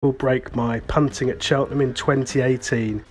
Will break my punting at Cheltenham in 2018.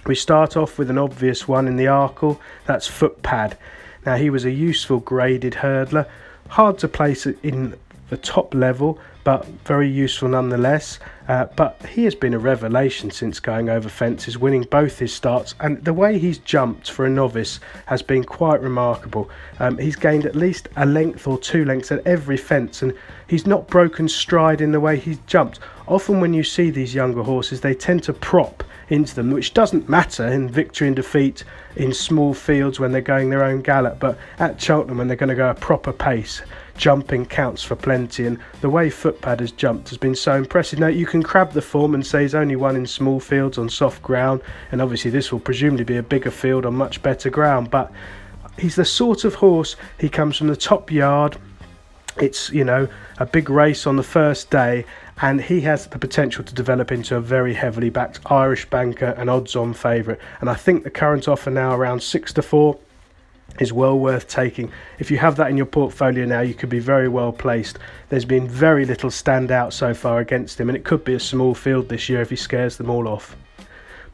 We start off with an obvious one in the Arkle, that's Footpad. Now he was a useful graded hurdler, hard to place in the top level, but very useful nonetheless. But he has been a revelation since going over fences, winning both his starts, and the way he's jumped for a novice has been quite remarkable. He's gained at least a length or 2 lengths at every fence, and he's not broken stride in the way he's jumped. Often when you see these younger horses, they tend to prop into them, which doesn't matter in victory and defeat in small fields when they're going their own gallop, but at Cheltenham when they're going to go a proper pace, jumping counts for plenty, and the way Footpad has jumped has been so impressive. Now you can crab the form and say he's only won in small fields on soft ground, and obviously this will presumably be a bigger field on much better ground, but he's the sort of horse, he comes from the top yard. It's, you know, a big race on the first day, and he has the potential to develop into a very heavily backed Irish banker and odds-on favourite. And I think the current offer now around 6-4 is well worth taking. If you have that in your portfolio now, you could be very well placed. There's been very little standout so far against him, and it could be a small field this year if he scares them all off.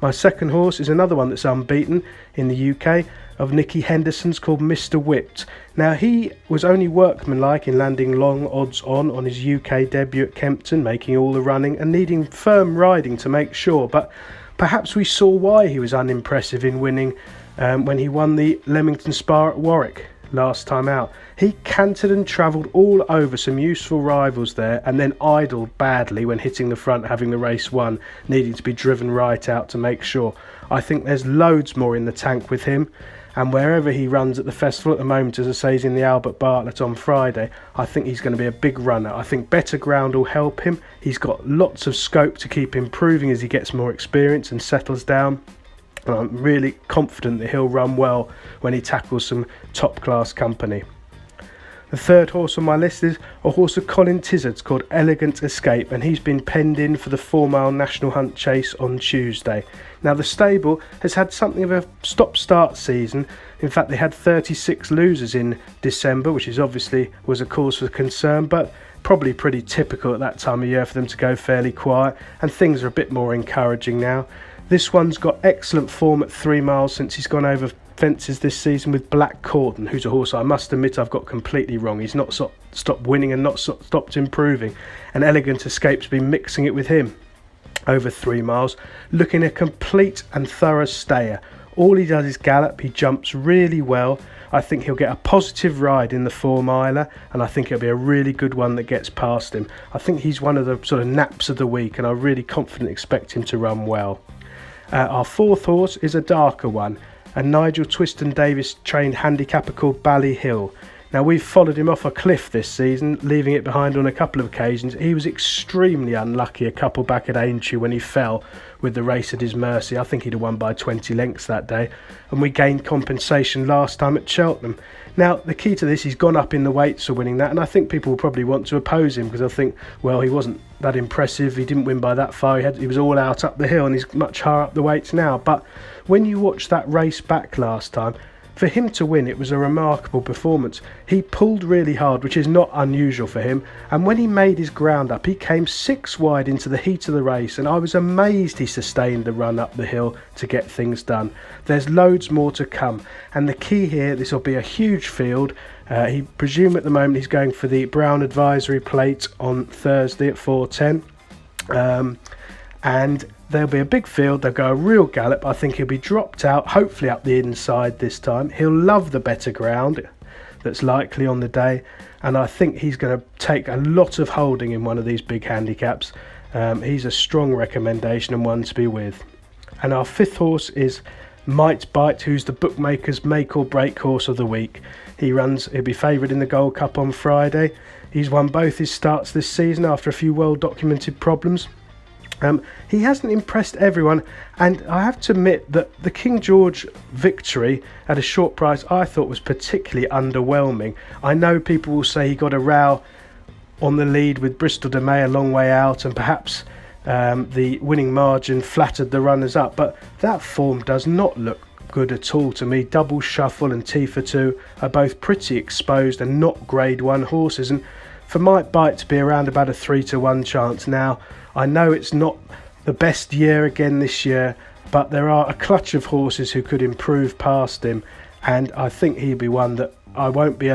My second horse is another one that's unbeaten in the UK, of Nicky Henderson's, called Mr. Whipped. Now he was only workmanlike in landing long odds on his UK debut at Kempton, making all the running and needing firm riding to make sure, but perhaps we saw why he was unimpressive in winning when he won the Leamington Spa at Warwick last time out. He cantered and travelled all over some useful rivals there, and then idled badly when hitting the front, having the race won, needing to be driven right out to make sure. I think there's loads more in the tank with him, and wherever he runs at the festival at the moment, as I say, he's in the Albert Bartlett on Friday, I think he's going to be a big runner. I think better ground will help him. He's got lots of scope to keep improving as he gets more experience and settles down. And I'm really confident that he'll run well when he tackles some top class company. The third horse on my list is a horse of Colin Tizard's called Elegant Escape, and he's been penned in for the 4-mile National Hunt Chase on Tuesday. Now the stable has had something of a stop-start season. In fact, they had 36 losers in December, which is obviously was a cause for concern, but probably pretty typical at that time of year for them to go fairly quiet, and things are a bit more encouraging now. This one's got excellent form at 3 miles since he's gone over fences this season with Black Cordon, who's a horse I must admit I've got completely wrong. He's not stopped winning and not stopped improving, and Elegant Escape's been mixing it with him over 3 miles, looking a complete and thorough stayer. All he does is gallop, he jumps really well. I think he'll get a positive ride in the 4-miler, and I think it'll be a really good one that gets past him. I think he's one of the sort of naps of the week, and I really confidently expect him to run well. Our fourth horse is a darker one, a Nigel Twiston Davis trained handicapper called Ballyhill. Now we've followed him off a cliff this season, leaving it behind on a couple of occasions. He was extremely unlucky a couple back at Aintree when he fell with the race at his mercy. I think he'd have won by 20 lengths that day, and we gained compensation last time at Cheltenham. Now the key to this, he's gone up in the weights for winning that, and I think people will probably want to oppose him because I think, well, he wasn't that impressive, he didn't win by that far, he was all out up the hill, and he's much higher up the weights now. But when you watch that race back last time, for him to win, it was a remarkable performance. He pulled really hard, which is not unusual for him, and when he made his ground up, he came 6 wide into the heat of the race, and I was amazed he sustained the run up the hill to get things done. There's loads more to come, and the key here, this will be a huge field. He presume at the moment he's going for the Brown Advisory Plate on Thursday at 4:10, and there'll be a big field. They'll go a real gallop. I think he'll be dropped out, hopefully up the inside this time. He'll love the better ground that's likely on the day, and I think he's going to take a lot of holding in one of these big handicaps. He's a strong recommendation and one to be with. And our fifth horse is Might Bite, who's the bookmakers' make or break horse of the week. He'll be favoured in the Gold Cup on Friday. He's won both his starts this season after a few well documented problems. He hasn't impressed everyone, and I have to admit that the King George victory at a short price I thought was particularly underwhelming. I know people will say he got a row on the lead with Bristol de May a long way out, and perhaps the winning margin flattered the runners up, but that form does not look good at all to me. Double Shuffle and Tea for Two are both pretty exposed and not grade 1 horses, and for Might Bite to be around about a 3-1 chance. Now, I know it's not the best year again this year, but there are a clutch of horses who could improve past him, and I think he'd be one that I won't be